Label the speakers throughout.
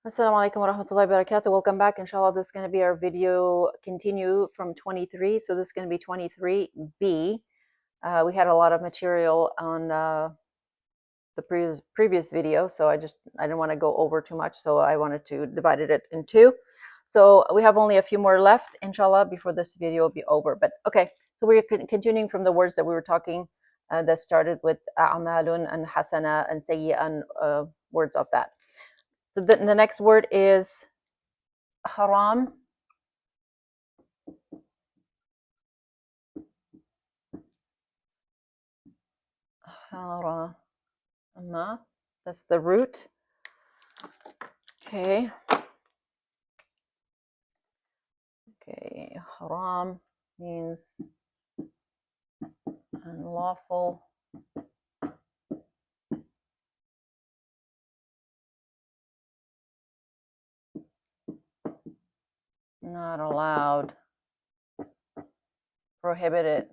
Speaker 1: Assalamu alaikum wa rahmatullahi wa barakatuh. Welcome back. Inshallah, this is going to be our video continue from 23. So this is going to be 23B. We had a lot of material on the previous video, so I didn't want to go over too much, so I wanted to divide it in two. So we have only a few more left, inshallah, before this video will be over. But okay, so we're continuing from the words that we were talking that started with a'malun and hasana and sayyi'an and words of that. So the next word is haram. Harama. That's the root. Okay. Okay. Haram means unlawful. Not allowed. Prohibited.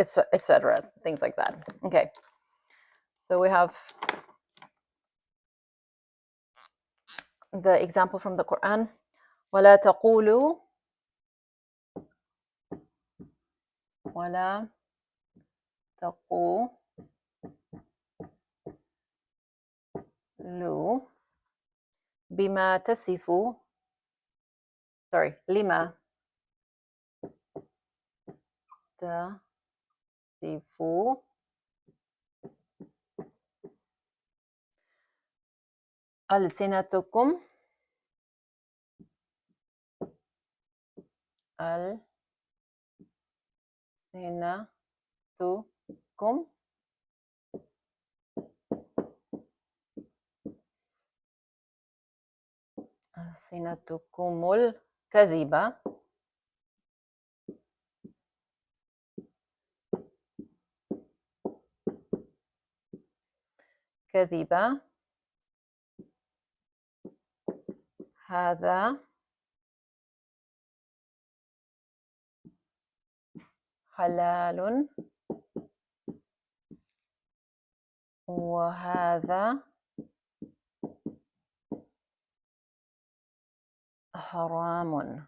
Speaker 1: Etc. Things like that. Okay. So we have the example from the Qur'an. وَلَا تَقُولُوا وَلَا تَقُولُوا بِمَا تَصِفُ لِمَا تَصِفُ ألسنتكم ألسنتكم الكذبة كذبة هذا حلال وهذا حرام.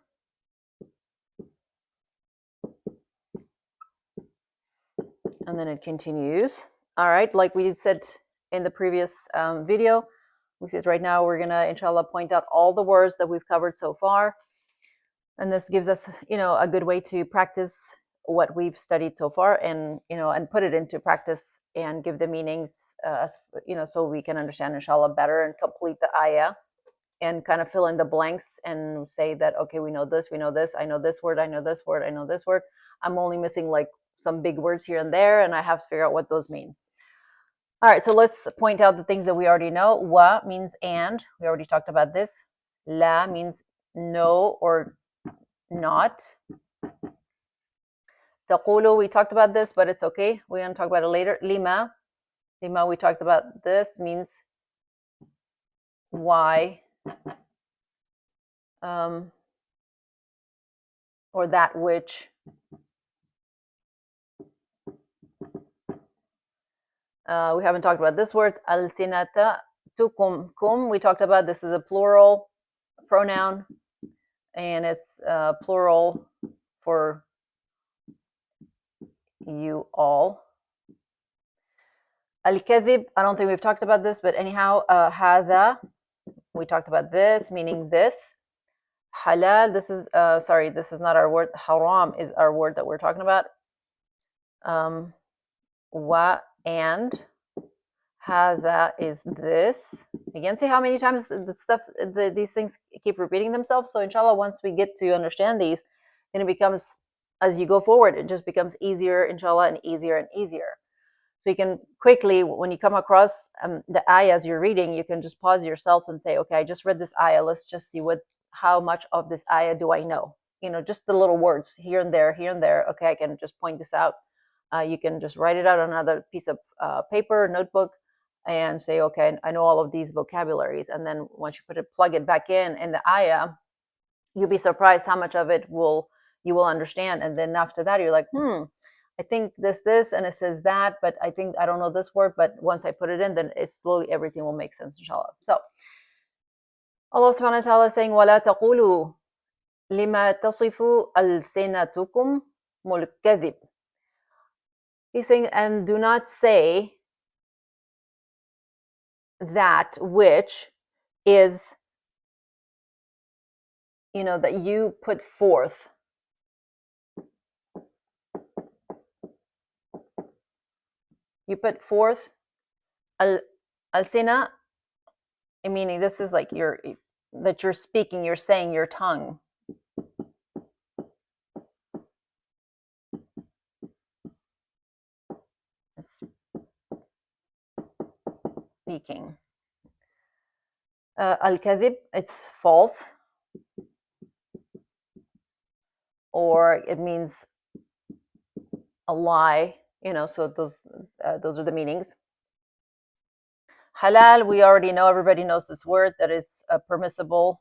Speaker 1: And then it continues. All right, like we said in the previous video, we said right now we're gonna inshallah point out all the words that we've covered so far, and this gives us a good way to practice what we've studied so far, and and put it into practice and give the meanings so we can understand inshallah better and complete the ayah and kind of fill in the blanks and say that, okay, we know this, I know this word, I know this word, I know this word. I'm only missing like some big words here and there, and I have to figure out what those mean. All right, so let's point out the things that we already know. Wa means and. We already talked about this. La means no or not. Taqulu, we talked about this, but it's okay. We're going to talk about it later. Lima, we talked about this, means why. Or that which. We haven't talked about this word. Al-sinata tukum kum. We talked about this is a plural pronoun, and it's plural for you all. Al-kadhib, I don't think we've talked about this, but anyhow, hadha, we talked about this, meaning this. Halal, this is this is not our word. Haram is our word that we're talking about. Wa and hadha is this. Again, see how many times these things keep repeating themselves. So inshallah, once we get to understand these, then it becomes, as you go forward, it just becomes easier, inshallah, and easier and easier. So you can quickly, when you come across the ayah as you're reading, you can just pause yourself and say, okay, I just read this ayah. Let's just see how much of this ayah do I know? Just the little words here and there, here and there. Okay, I can just point this out. You can just write it out on another piece of paper, notebook, and say, okay, I know all of these vocabularies. And then once you plug it back in the ayah, you'll be surprised how much of it you will understand. And then after that, you're like, I think this, and it says that, but I think I don't know this word, but once I put it in, then it's slowly everything will make sense, inshallah. So Allah subhanahu wa ta'ala is saying, وَلَا تَقُولُوا لِمَا تَصِفُ أَلْسِنَتُكُمُ الْكَذِبِ. He's saying, and do not say that which is, that you put forth. You put forth al-sina, meaning this is like that you're speaking, you're saying, your tongue. Speaking. Al-kadhib, it's false, or it means a lie, so those are the meanings. Halal, we already know, everybody knows this word, that is permissible.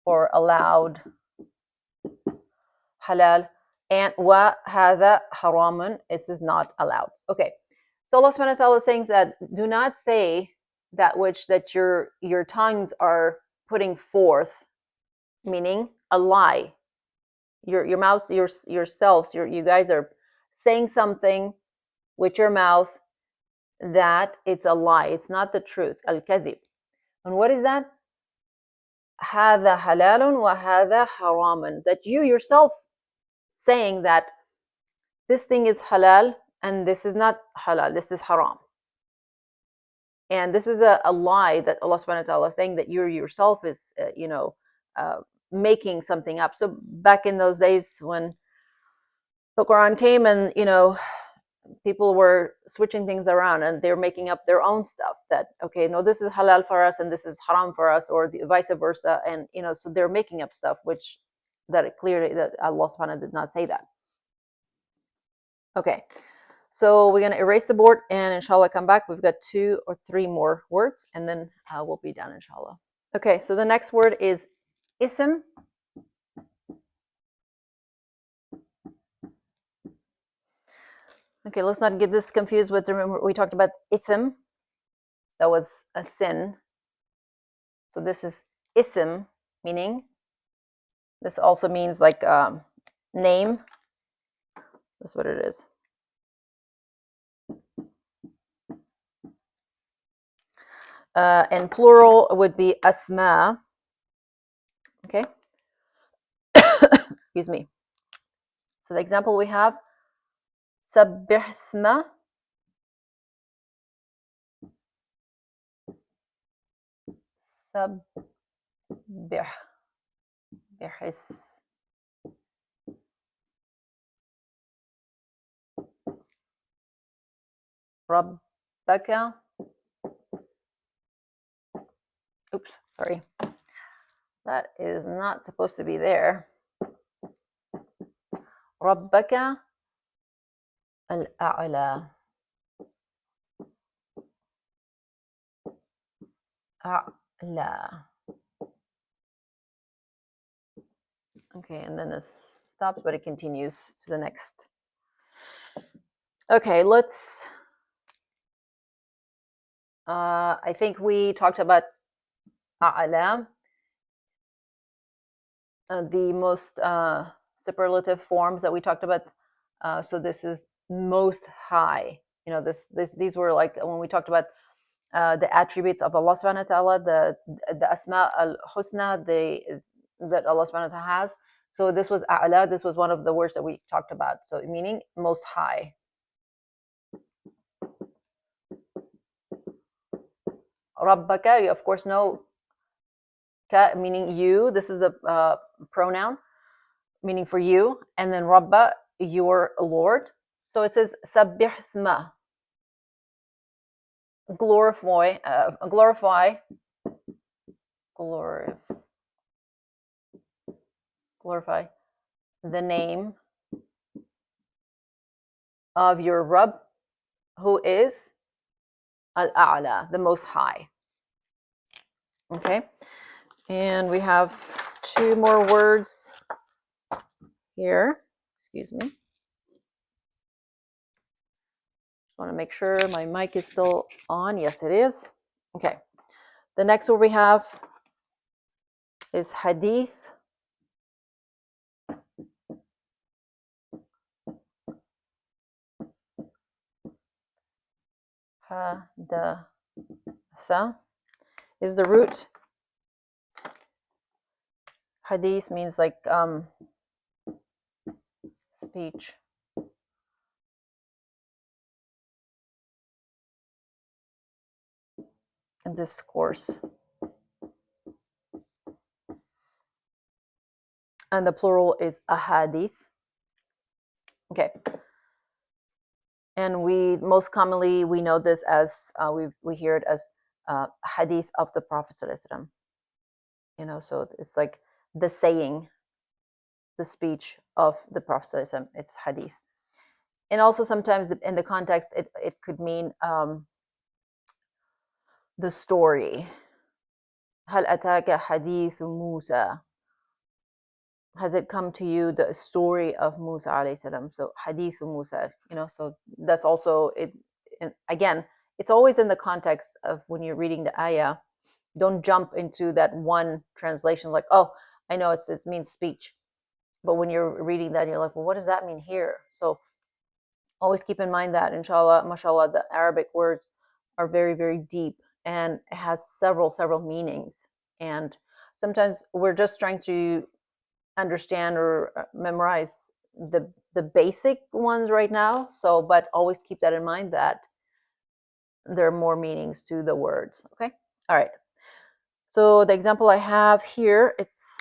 Speaker 1: Or allowed. Halal. And wa hadha haramun, this is not allowed. Okay. So Allah subhanahu wa ta'ala is saying that do not say that which that your tongues are putting forth, meaning a lie. Your mouth, yourselves, you guys are saying something with your mouth that it's a lie. It's not the truth. Al-kadhib. And what is that? هذا حلال وهذا حرام. That you yourself saying that this thing is halal and this is not halal, this is haram. And this is a lie that Allah subhanahu wa ta'ala is saying, that you yourself is, making something up. So back in those days when the Qur'an came and, people were switching things around and they're making up their own stuff that, okay, no, this is halal for us and this is haram for us, or the vice versa. And, so they're making up stuff, which that it clearly that Allah subhanahu wa ta'ala did not say that. Okay, so we're going to erase the board and inshallah come back. We've got 2 or 3 more words and then we'll be done, inshallah. Okay, so the next word is ism. Okay, let's not get this confused with, remember we talked about ithm, that was a sin. So this is ism, meaning, this also means like name. That's what it is. And plural would be asma. Okay. Excuse me. So the example we have, sabbih isma. Sabbih. Bihis. Rabbaka. Oops, sorry. That is not supposed to be there. Rabbaka al-a'la. A'la. Okay, and then this stops, but it continues to the next. Okay, let's. I think we talked about a'la, the most superlative forms that we talked about. So this is most high. These were like when we talked about the attributes of Allah subhanahu wa ta'ala, the asma al-husna, that Allah subhanahu wa ta'ala has. So this was a'la, this was one of the words that we talked about. So meaning most high. Rabbaka, you of course know, ka meaning you. This is a pronoun meaning for you. And then Rabba, your Lord. So it says sabbih isma. Glorify the name of your Rabb, who is al-a'la, the most high. Okay, and we have 2 more words here. Excuse me. Just want to make sure my mic is still on. Yes, it is. Okay. The next word we have is hadith. Hadatha is the root. Hadith means like speech. And discourse. And the plural is ahadith. Okay. And we most commonly we know this as we hear it as hadith of the Prophet ﷺ. You know, so it's like the saying, the speech of the Prophet ﷺ. It's hadith. And also sometimes in the context it could mean the story. هل أتاك حديث موسى? Has it come to you the story of Musa alayhi salam? So hadith Musa, you know, so that's also it. And again, it's always in the context of when you're reading the ayah. Don't jump into that one translation like, oh, I know it means speech, but when you're reading that, you're like, well, what does that mean here? So always keep in mind that, inshallah, mashallah, the Arabic words are very, very deep and it has several meanings. And sometimes we're just trying to understand or memorize the basic ones right now. So, but always keep that in mind that there are more meanings to the words. Okay. All right. So the example I have here, it's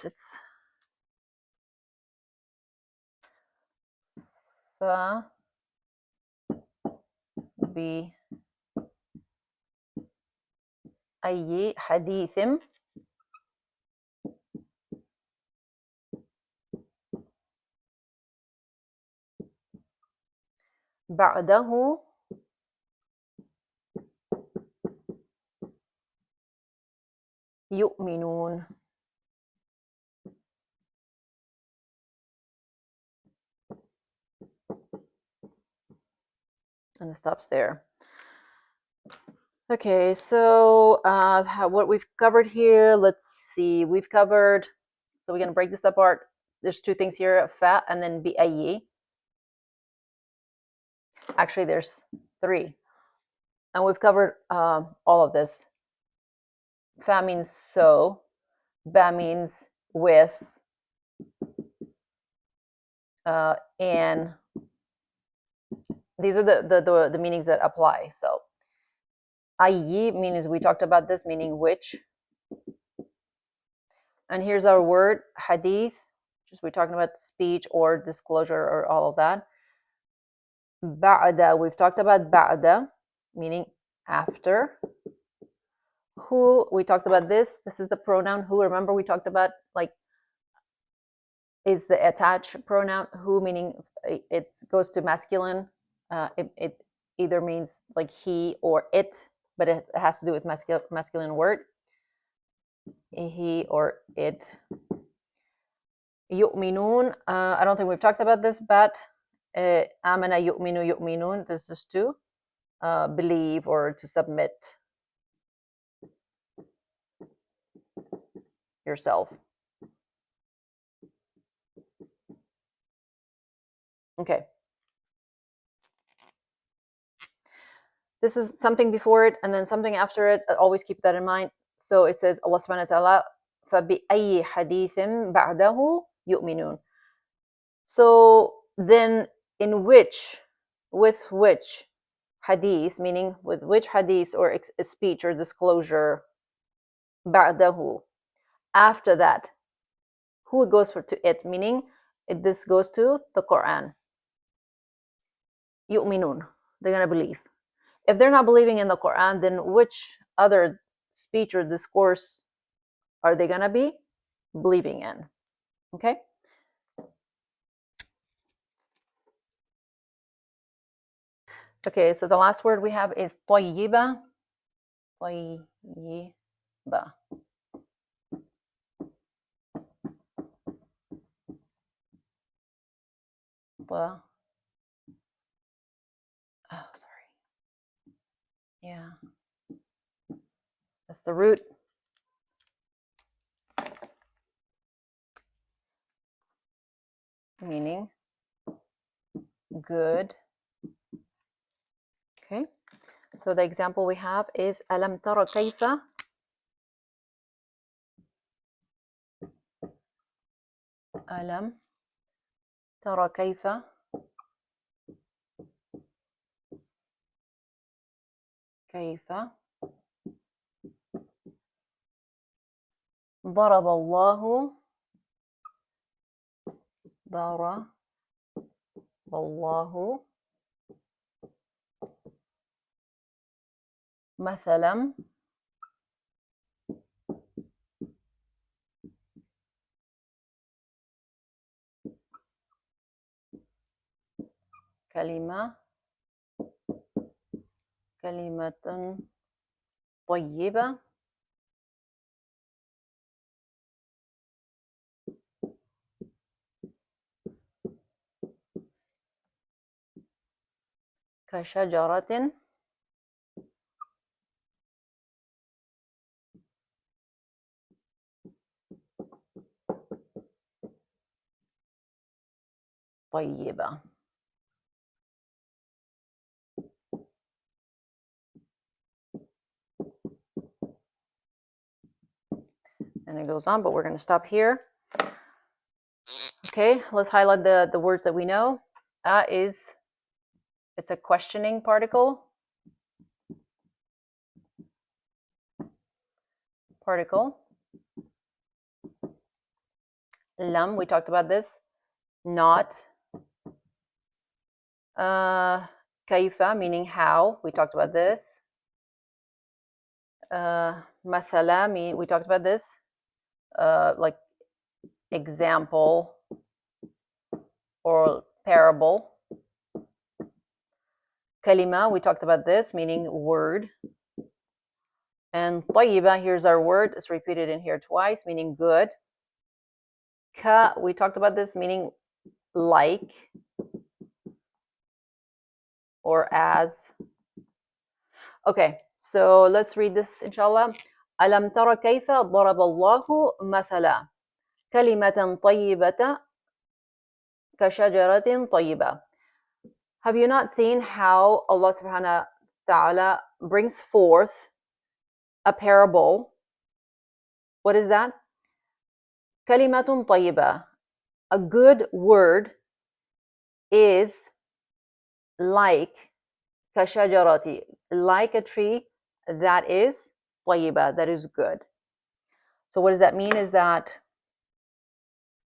Speaker 1: fa bi ayyi hadithim ba'dahu yu'minun. And it stops there. Okay, so what we've covered here, let's see. We've covered, so we're going to break this apart. There's 2 things here, fa and then bi'ayyi. Actually, there's 3. And we've covered all of this. Fa means so, ba means with, and these are the meanings that apply. So ayyi means, we talked about this, meaning which. And here's our word, hadith, just we're talking about speech or disclosure or all of that. Ba'da, we've talked about ba'da, meaning after. Who, we talked about this. This is the pronoun who. Remember we talked about like is the attached pronoun who, meaning it goes to masculine. It either means like he or it, but it has to do with masculine word. He or it. Yu'minun. I don't think we've talked about this, but amana yu'minu yu'minun. This is to believe or to submit yourself. Okay. This is something before it and then something after it. Always keep that in mind. So it says Allah subhanahu wa ta'ala فَبِأَيِّ حَدِيثٍ بَعْدَهُ يُؤْمِنُونَ. So then in which, with which hadith, meaning with which hadith or speech or disclosure, ba'dahu, after that, who goes to it, meaning this goes to the Qur'an. Yu'minun, they're going to believe. If they're not believing in the Qur'an, then which other speech or discourse are they going to be believing in? Okay? Okay, so the last word we have is طيبة. طيبة. Oh, sorry. Yeah. That's the root. Meaning good. Okay. So the example we have is ألم تر كيف ألم تر كيف كيف ضرب الله ضرب الله مثلا كلمة طيبة كشجرة طيبة. And it goes on, but we're going to stop here. Okay, let's highlight the words that we know. It's a questioning particle. Lam, we talked about this. Not. Kaifa, meaning how. We talked about this. Mathala, we talked about this. Like example or parable. Kalima, we talked about this, meaning word. And tayyiba, here's our word. It's repeated in here twice, meaning good. Ka, we talked about this, meaning like or as. Okay, so let's read this, inshallah. ألم تر كيف ضرب الله مثلا كلمة طيبة كشجرة طيبة. Have you not seen how Allah subhanahu wa ta'ala brings forth a parable? What is that? كلمة طيبة. A good word is like كشجرة, like a tree that is طيبة, that is good. So what does that mean? Is that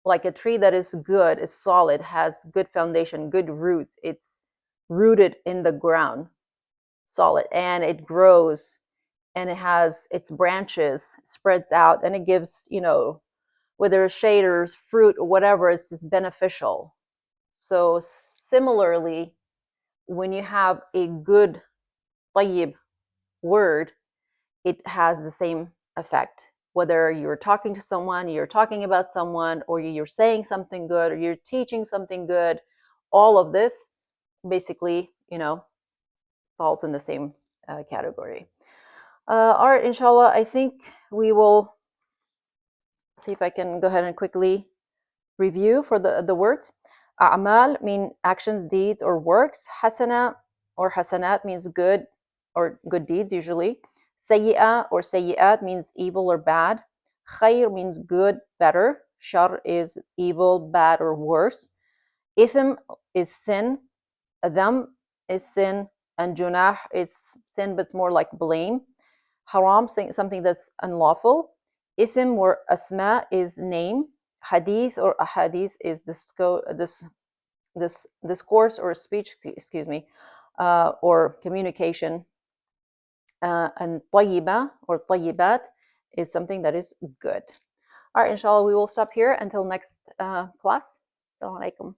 Speaker 1: like a tree that is good, is solid, has good foundation, good roots. It's rooted in the ground, solid, and it grows, and it has its branches spreads out, and it gives, whether it's shade or fruit or whatever, it's just beneficial. So similarly, when you have a good tayyib word, it has the same effect. Whether you're talking to someone, you're talking about someone, or you're saying something good, or you're teaching something good, all of this basically, falls in the same category. All right, inshallah, I think we will see if I can go ahead and quickly review for the words. A'mal mean actions, deeds, or works. Hasana or hasanat means good or good deeds usually. Sayyi'ah or sayyi'at means evil or bad. Khair means good, better. Shar is evil, bad, or worse. Ithm is sin. Adham is sin. And junah is sin, but it's more like blame. Haram, something that's unlawful. Ism or asma is name. Hadith or ahadith is discourse or speech, or communication. And tayyiba or tayyibat is something that is good. All right, inshallah, we will stop here until next class. Assalamu alaikum.